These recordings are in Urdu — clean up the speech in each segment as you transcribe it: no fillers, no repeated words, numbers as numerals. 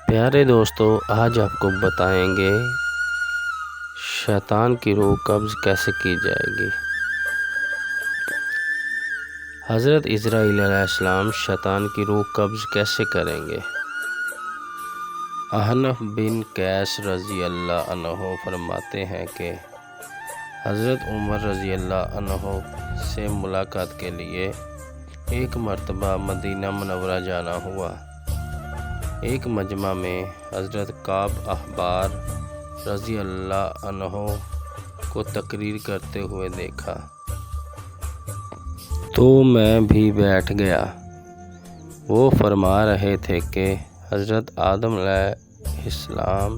پیارے دوستو، آج آپ کو بتائیں گے شیطان کی روح قبض کیسے کی جائے گی۔ حضرت عزرائیل علیہ السلام شیطان کی روح قبض کیسے کریں گے؟ احنف بن قیس رضی اللہ عنہ فرماتے ہیں کہ حضرت عمر رضی اللہ عنہ سے ملاقات کے لیے ایک مرتبہ مدینہ منورہ جانا ہوا۔ ایک مجمع میں حضرت کعب احبار رضی اللہ عنہ کو تقریر کرتے ہوئے دیکھا تو میں بھی بیٹھ گیا۔ وہ فرما رہے تھے کہ حضرت آدم علیہ السلام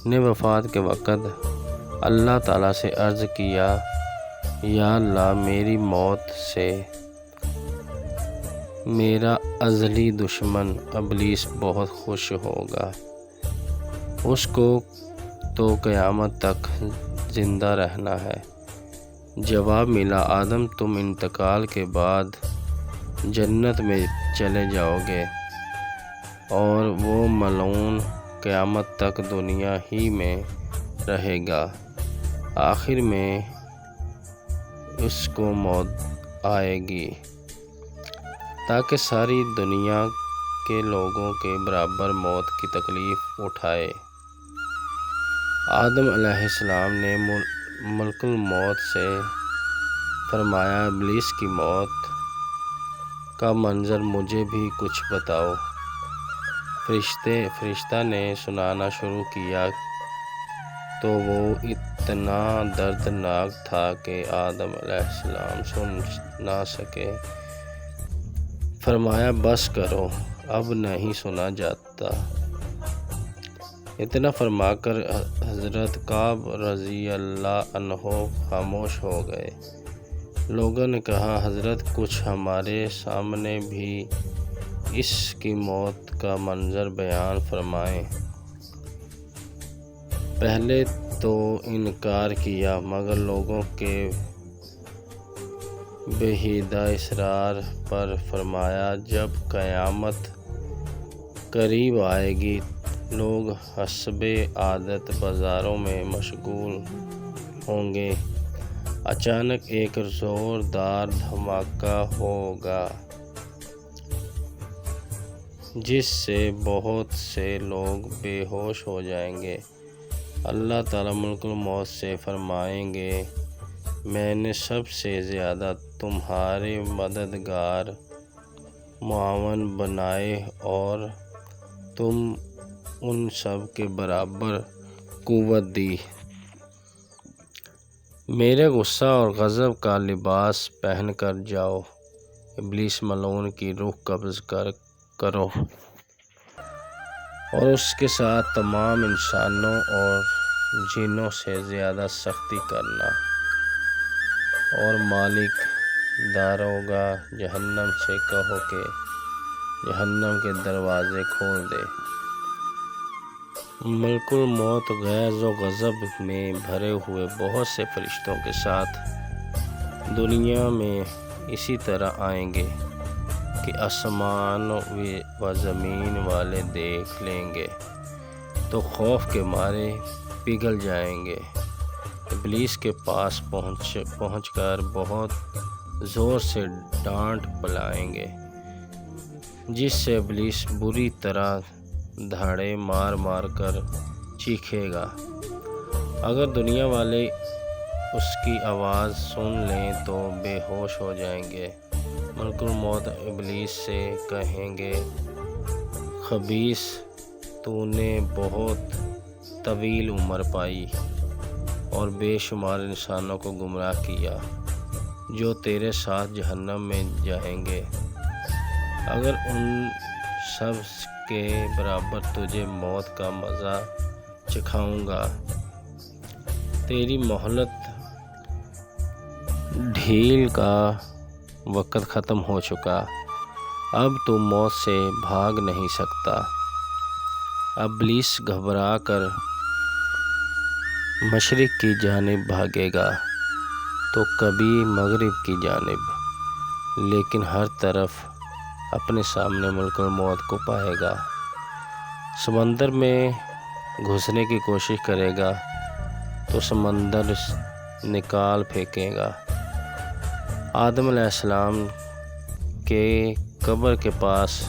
نے وفات کے وقت اللہ تعالیٰ سے عرض کیا، یا اللہ، میری موت سے میرا ازلی دشمن ابلیس بہت خوش ہوگا، اس کو تو قیامت تک زندہ رہنا ہے۔ جواب ملا، آدم، تم انتقال کے بعد جنت میں چلے جاؤ گے اور وہ ملعون قیامت تک دنیا ہی میں رہے گا۔ آخر میں اس کو موت آئے گی تاکہ ساری دنیا کے لوگوں کے برابر موت کی تکلیف اٹھائے۔ آدم علیہ السلام نے ملک الموت سے فرمایا، ابلیس کی موت کا منظر مجھے بھی کچھ بتاؤ۔ فرشتہ نے سنانا شروع کیا تو وہ اتنا دردناک تھا کہ آدم علیہ السلام سن نہ سکے۔ فرمایا، بس کرو، اب نہیں سنا جاتا۔ اتنا فرما کر حضرت کعب رضی اللہ عنہ خاموش ہو گئے۔ لوگوں نے کہا، حضرت، کچھ ہمارے سامنے بھی اس کی موت کا منظر بیان فرمائیں۔ پہلے تو انکار کیا، مگر لوگوں کے بیہودہ اصرار پر فرمایا، جب قیامت قریب آئے گی، لوگ حسب عادت بازاروں میں مشغول ہوں گے۔ اچانک ایک زوردار دھماکہ ہوگا جس سے بہت سے لوگ بے ہوش ہو جائیں گے۔ اللہ تعالیٰ ملک الموت سے فرمائیں گے، میں نے سب سے زیادہ تمہارے مددگار معاون بنائے اور تم ان سب کے برابر قوت دی۔ میرے غصہ اور غضب کا لباس پہن کر جاؤ، ابلیس ملعون کی روح قبض کرو اور اس کے ساتھ تمام انسانوں اور جنوں سے زیادہ سختی کرنا، اور مالک داروغہ جہنم سے کہو کہ جہنم کے دروازے کھول دے۔ ملک الموت غیظ و غضب میں بھرے ہوئے بہت سے فرشتوں کے ساتھ دنیا میں اسی طرح آئیں گے کہ آسمان و زمین والے دیکھ لیں گے تو خوف کے مارے پگھل جائیں گے۔ ابلیس کے پاس پہنچ کر بہت زور سے ڈانٹ پلائیں گے، جس سے ابلیس بری طرح دھاڑے مار مار کر چیخے گا۔ اگر دنیا والے اس کی آواز سن لیں تو بے ہوش ہو جائیں گے۔ ملک الموت ابلیس سے کہیں گے، خبیث، تو نے بہت طویل عمر پائی اور بے شمار انسانوں کو گمراہ کیا جو تیرے ساتھ جہنم میں جائیں گے۔ اگر ان سب کے برابر تجھے موت کا مزہ چکھاؤں گا۔ تیری مہلت ڈھیل کا وقت ختم ہو چکا، اب تو موت سے بھاگ نہیں سکتا۔ ابلیس گھبرا کر مشرق کی جانب بھاگے گا تو کبھی مغرب کی جانب، لیکن ہر طرف اپنے سامنے ملک الموت کو پائے گا۔ سمندر میں گھسنے کی کوشش کرے گا تو سمندر نکال پھینکے گا۔ آدم علیہ السلام کے قبر کے پاس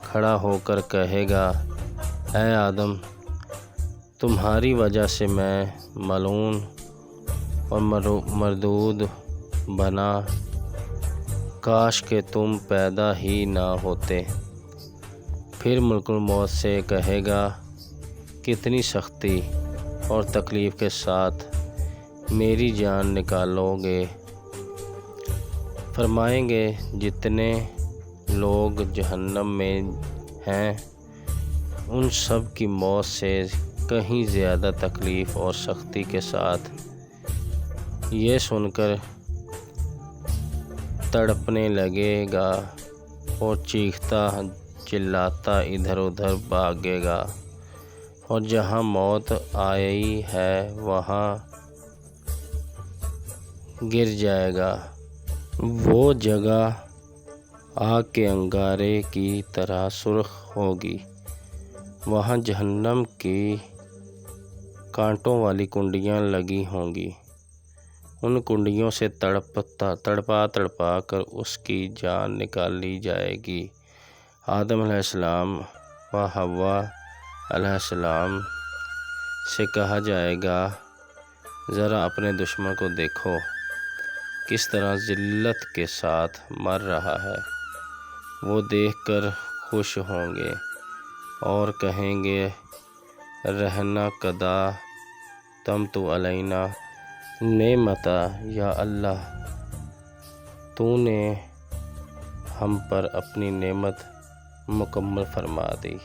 کھڑا ہو کر کہے گا، اے آدم، تمہاری وجہ سے میں ملعون اور مردود بنا، کاش کہ تم پیدا ہی نہ ہوتے۔ پھر ملک الموت سے کہے گا، کتنی سختی اور تکلیف کے ساتھ میری جان نکالو گے؟ فرمائیں گے، جتنے لوگ جہنم میں ہیں ان سب کی موت سے کہیں زیادہ تکلیف اور سختی کے ساتھ۔ یہ سن کر تڑپنے لگے گا اور چیختا چلاتا ادھر ادھر بھاگے گا، اور جہاں موت آئی ہے وہاں گر جائے گا۔ وہ جگہ آگ کے انگارے کی طرح سرخ ہوگی، وہاں جہنم کی کانٹوں والی کنڈیاں لگی ہوں گی، ان کنڈیوں سے تڑپا کر اس کی جان نکالی جائے گی۔ آدم علیہ السلام و حوا علیہ السلام سے کہا جائے گا، ذرا اپنے دشمن کو دیکھو، کس طرح ذلت کے ساتھ مر رہا ہے۔ وہ دیکھ کر خوش ہوں گے اور کہیں گے، رہنا قدا تم تو علینا نعمتا، یا اللہ، تو نے ہم پر اپنی نعمت مکمل فرما دی۔